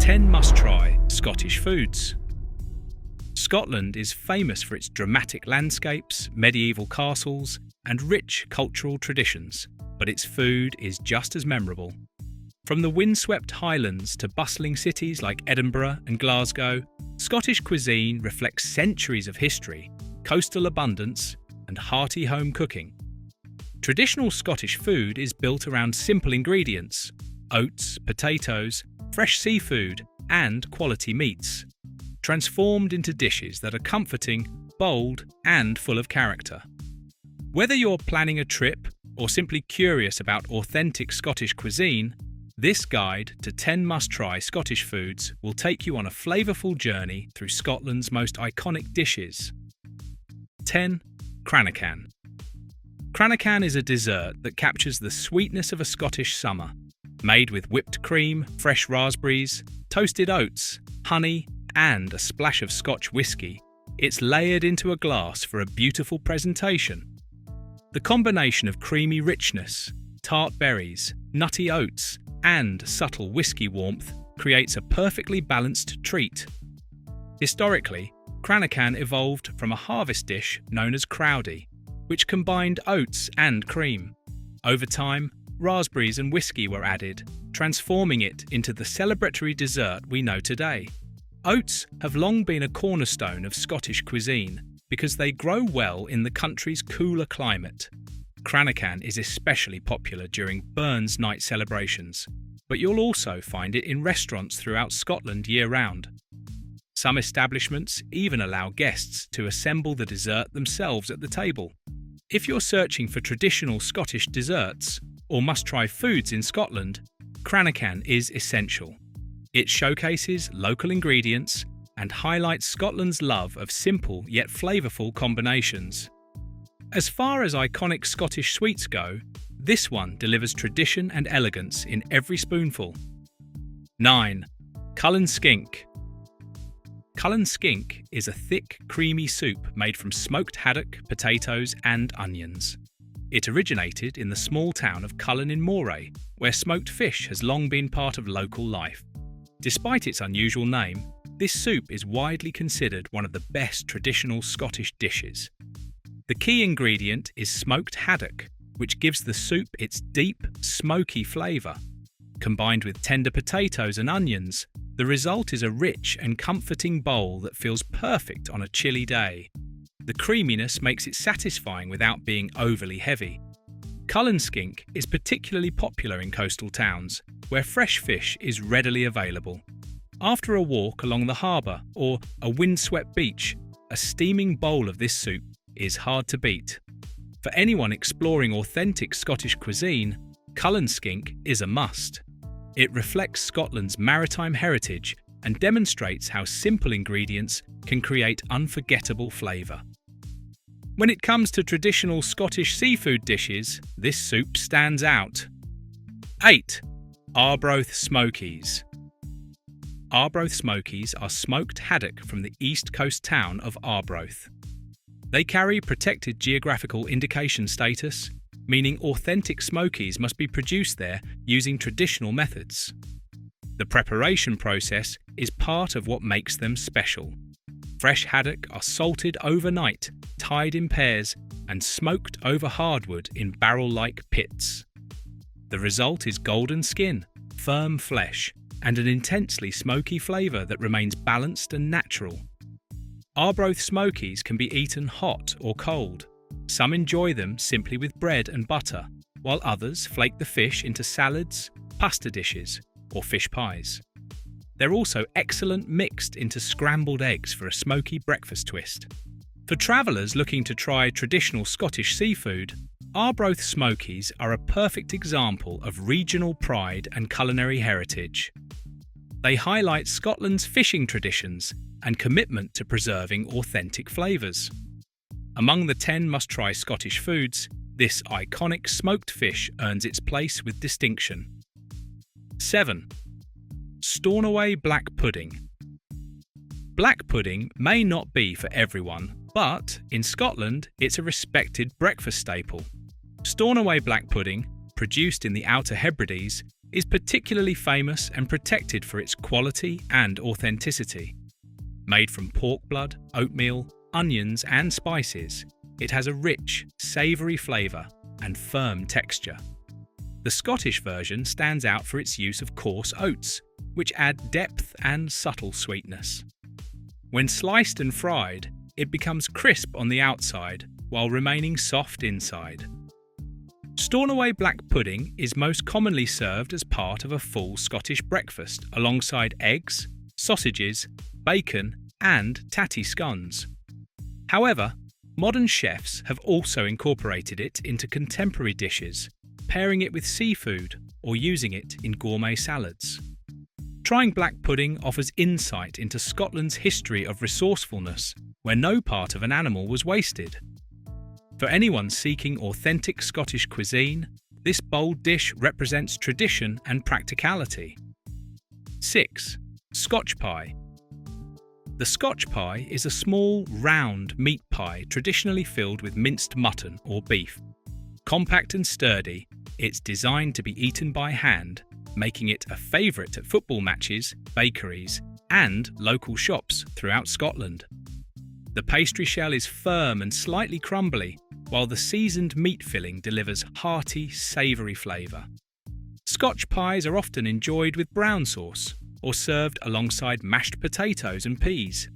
10 must-try Scottish foods. Scotland is famous for its dramatic landscapes, medieval castles, and rich cultural traditions, but its food is just as memorable. From the windswept Highlands to bustling cities like Edinburgh and Glasgow, Scottish cuisine reflects centuries of history, coastal abundance, and hearty home cooking. Traditional Scottish food is built around simple ingredients: oats, potatoes, fresh seafood, and quality meats, transformed into dishes that are comforting, bold, and full of character. Whether you're planning a trip or simply curious about authentic Scottish cuisine, this guide to 10 must-try Scottish foods will take you on a flavorful journey through Scotland's most iconic dishes. 10. Cranachan. Cranachan is a dessert that captures the sweetness of a Scottish summer. Made with whipped cream, fresh raspberries, toasted oats, honey, and a splash of Scotch whisky, it's layered into a glass for a beautiful presentation. The combination of creamy richness, tart berries, nutty oats, and subtle whisky warmth creates a perfectly balanced treat. Historically, Cranachan evolved from a harvest dish known as crowdy, which combined oats and cream. Over time, raspberries and whisky were added, transforming it into the celebratory dessert we know today. Oats have long been a cornerstone of Scottish cuisine because they grow well in the country's cooler climate. Cranachan is especially popular during Burns night celebrations, but you'll also find it in restaurants throughout Scotland year-round. Some establishments even allow guests to assemble the dessert themselves at the table. If you're searching for traditional Scottish desserts or must-try foods in Scotland, Cranachan is essential. It showcases local ingredients and highlights Scotland's love of simple yet flavorful combinations. As far as iconic Scottish sweets go, this one delivers tradition and elegance in every spoonful. 9. Cullen skink. Cullen skink is a thick, creamy soup made from smoked haddock, potatoes, and onions. It originated in the small town of Cullen in Moray, where smoked fish has long been part of local life. Despite its unusual name, this soup is widely considered one of the best traditional Scottish dishes. The key ingredient is smoked haddock, which gives the soup its deep, smoky flavour. Combined with tender potatoes and onions, the result is a rich and comforting bowl that feels perfect on a chilly day. The creaminess makes it satisfying without being overly heavy. Cullen skink is particularly popular in coastal towns, where fresh fish is readily available. After a walk along the harbour or a windswept beach, a steaming bowl of this soup is hard to beat. For anyone exploring authentic Scottish cuisine, Cullen skink is a must. It reflects Scotland's maritime heritage and demonstrates how simple ingredients can create unforgettable flavour. When it comes to traditional Scottish seafood dishes, this soup stands out. 8. Arbroath smokies. Arbroath smokies are smoked haddock from the east coast town of Arbroath. They carry protected geographical indication status, meaning authentic smokies must be produced there using traditional methods. The preparation process is part of what makes them special. Fresh haddock are salted overnight, tied in pairs, and smoked over hardwood in barrel-like pits. The result is golden skin, firm flesh, and an intensely smoky flavour that remains balanced and natural. Arbroath smokies can be eaten hot or cold. Some enjoy them simply with bread and butter, while others flake the fish into salads, pasta dishes, or fish pies. They're also excellent mixed into scrambled eggs for a smoky breakfast twist. For travellers looking to try traditional Scottish seafood, Arbroath smokies are a perfect example of regional pride and culinary heritage. They highlight Scotland's fishing traditions and commitment to preserving authentic flavours. Among the 10 must-try Scottish foods, this iconic smoked fish earns its place with distinction. 7. Stornoway black pudding. Black pudding may not be for everyone, but in Scotland it's a respected breakfast staple. Stornoway black pudding, produced in the Outer Hebrides, is particularly famous and protected for its quality and authenticity. Made from pork blood, oatmeal, onions and spices, it has a rich, savoury flavour and firm texture. The Scottish version stands out for its use of coarse oats, which add depth and subtle sweetness. When sliced and fried, it becomes crisp on the outside while remaining soft inside. Stornoway black pudding is most commonly served as part of a full Scottish breakfast alongside eggs, sausages, bacon and tatty scones. However, modern chefs have also incorporated it into contemporary dishes, pairing it with seafood or using it in gourmet salads. Trying black pudding offers insight into Scotland's history of resourcefulness, where no part of an animal was wasted. For anyone seeking authentic Scottish cuisine, this bold dish represents tradition and practicality. 6. Scotch pie. The Scotch pie is a small, round meat pie traditionally filled with minced mutton or beef. Compact and sturdy, it's designed to be eaten by hand, making it a favourite at football matches, bakeries, and local shops throughout Scotland. The pastry shell is firm and slightly crumbly, while the seasoned meat filling delivers hearty, savoury flavour. Scotch pies are often enjoyed with brown sauce or served alongside mashed potatoes and peas.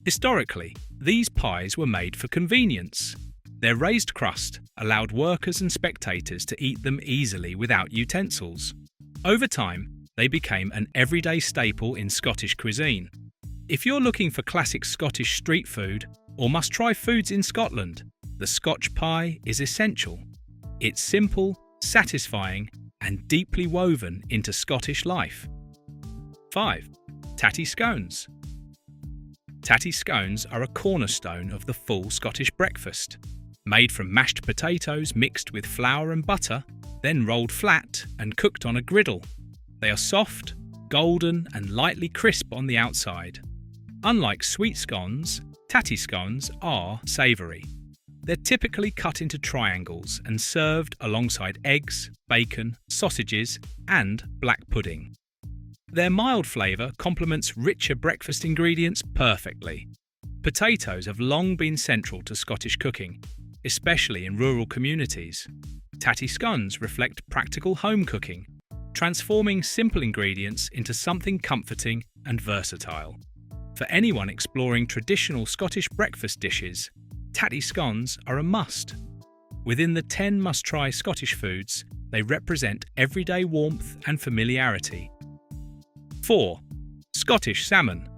Historically, these pies were made for convenience. Their raised crust allowed workers and spectators to eat them easily without utensils. Over time, they became an everyday staple in Scottish cuisine. If you're looking for classic Scottish street food or must-try foods in Scotland, the Scotch pie is essential. It's simple, satisfying, and deeply woven into Scottish life. 5. Tatty scones. Tatty scones are a cornerstone of the full Scottish breakfast. Made from mashed potatoes mixed with flour and butter, then rolled flat and cooked on a griddle. They are soft, golden, and lightly crisp on the outside. Unlike sweet scones, tatty scones are savoury. They're typically cut into triangles and served alongside eggs, bacon, sausages, and black pudding. Their mild flavour complements richer breakfast ingredients perfectly. Potatoes have long been central to Scottish cooking, especially in rural communities. Tatty scones reflect practical home cooking, transforming simple ingredients into something comforting and versatile. For anyone exploring traditional Scottish breakfast dishes, tatty scones are a must. Within the 10 must-try Scottish foods, they represent everyday warmth and familiarity. 4. Scottish salmon.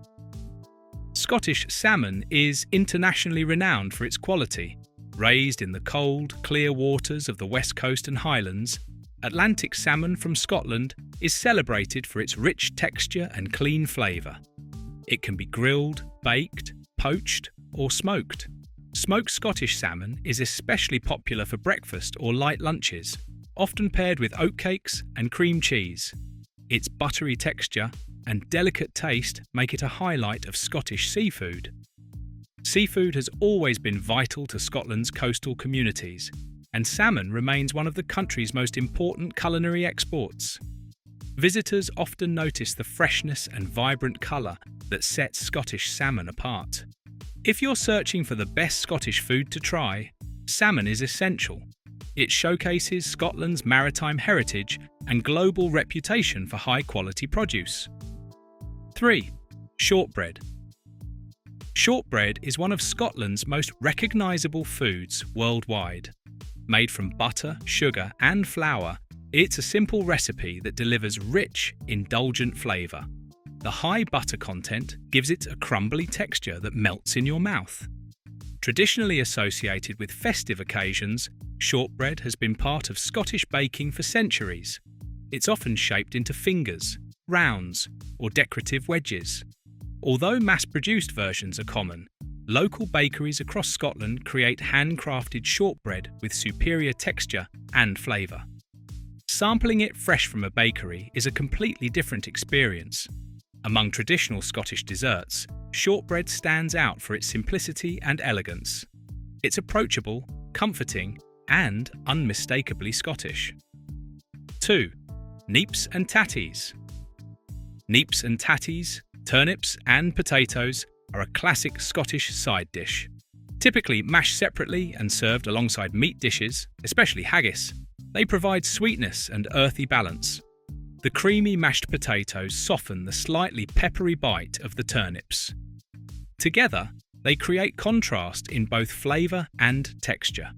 Scottish salmon is internationally renowned for its quality. Raised in the cold, clear waters of the West Coast and Highlands, Atlantic salmon from Scotland is celebrated for its rich texture and clean flavour. It can be grilled, baked, poached, or smoked. Smoked Scottish salmon is especially popular for breakfast or light lunches, often paired with oatcakes and cream cheese. Its buttery texture and delicate taste make it a highlight of Scottish seafood. Seafood has always been vital to Scotland's coastal communities, and salmon remains one of the country's most important culinary exports. Visitors often notice the freshness and vibrant colour that sets Scottish salmon apart. If you're searching for the best Scottish food to try, salmon is essential. It showcases Scotland's maritime heritage and global reputation for high-quality produce. 3. Shortbread. Shortbread is one of Scotland's most recognisable foods worldwide. Made from butter, sugar and flour, it's a simple recipe that delivers rich, indulgent flavour. The high butter content gives it a crumbly texture that melts in your mouth. Traditionally associated with festive occasions, shortbread has been part of Scottish baking for centuries. It's often shaped into fingers, rounds, or decorative wedges. Although mass-produced versions are common, local bakeries across Scotland create handcrafted shortbread with superior texture and flavour. Sampling it fresh from a bakery is a completely different experience. Among traditional Scottish desserts, shortbread stands out for its simplicity and elegance. It's approachable, comforting, and unmistakably Scottish. 2. Neeps and tatties. Neeps and tatties, turnips and potatoes are a classic Scottish side dish. Typically mashed separately and served alongside meat dishes, especially haggis, they provide sweetness and earthy balance. The creamy mashed potatoes soften the slightly peppery bite of the turnips. Together, they create contrast in both flavour and texture.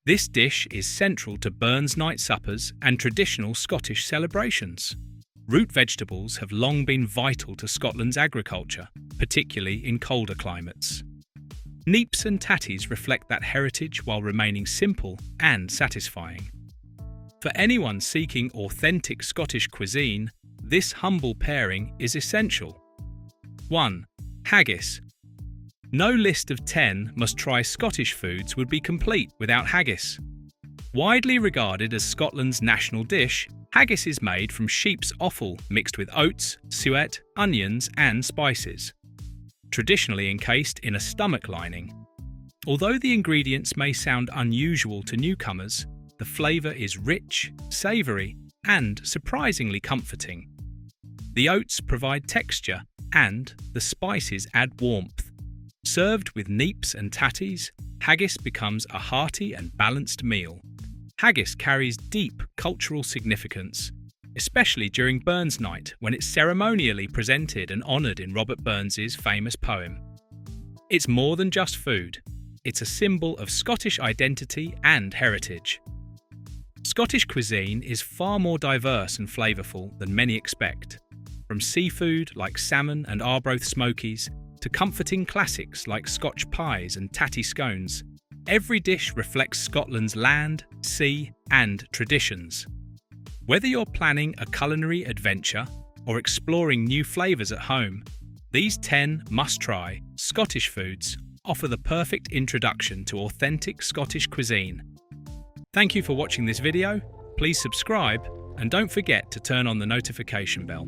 This dish is central to Burns night suppers and traditional Scottish celebrations. Root vegetables have long been vital to Scotland's agriculture, particularly in colder climates. Neeps and tatties reflect that heritage while remaining simple and satisfying. For anyone seeking authentic Scottish cuisine, this humble pairing is essential. 1. Haggis. No list of 10 must-try Scottish foods would be complete without haggis. Widely regarded as Scotland's national dish, haggis is made from sheep's offal mixed with oats, suet, onions and spices. Traditionally encased in a stomach lining. Although the ingredients may sound unusual to newcomers, the flavour is rich, savoury, and surprisingly comforting. The oats provide texture, and the spices add warmth. Served with neeps and tatties, haggis becomes a hearty and balanced meal. Haggis carries deep cultural significance, especially during Burns night when it's ceremonially presented and honoured in Robert Burns's famous poem. It's more than just food. It's a symbol of Scottish identity and heritage. Scottish cuisine is far more diverse and flavourful than many expect. From seafood like salmon and Arbroath smokies to comforting classics like Scotch pies and Tatty scones, every dish reflects Scotland's land, sea and traditions. Whether you're planning a culinary adventure or exploring new flavours at home, these 10 must-try Scottish foods offer the perfect introduction to authentic Scottish cuisine. Thank you for watching this video. Please subscribe and don't forget to turn on the notification bell.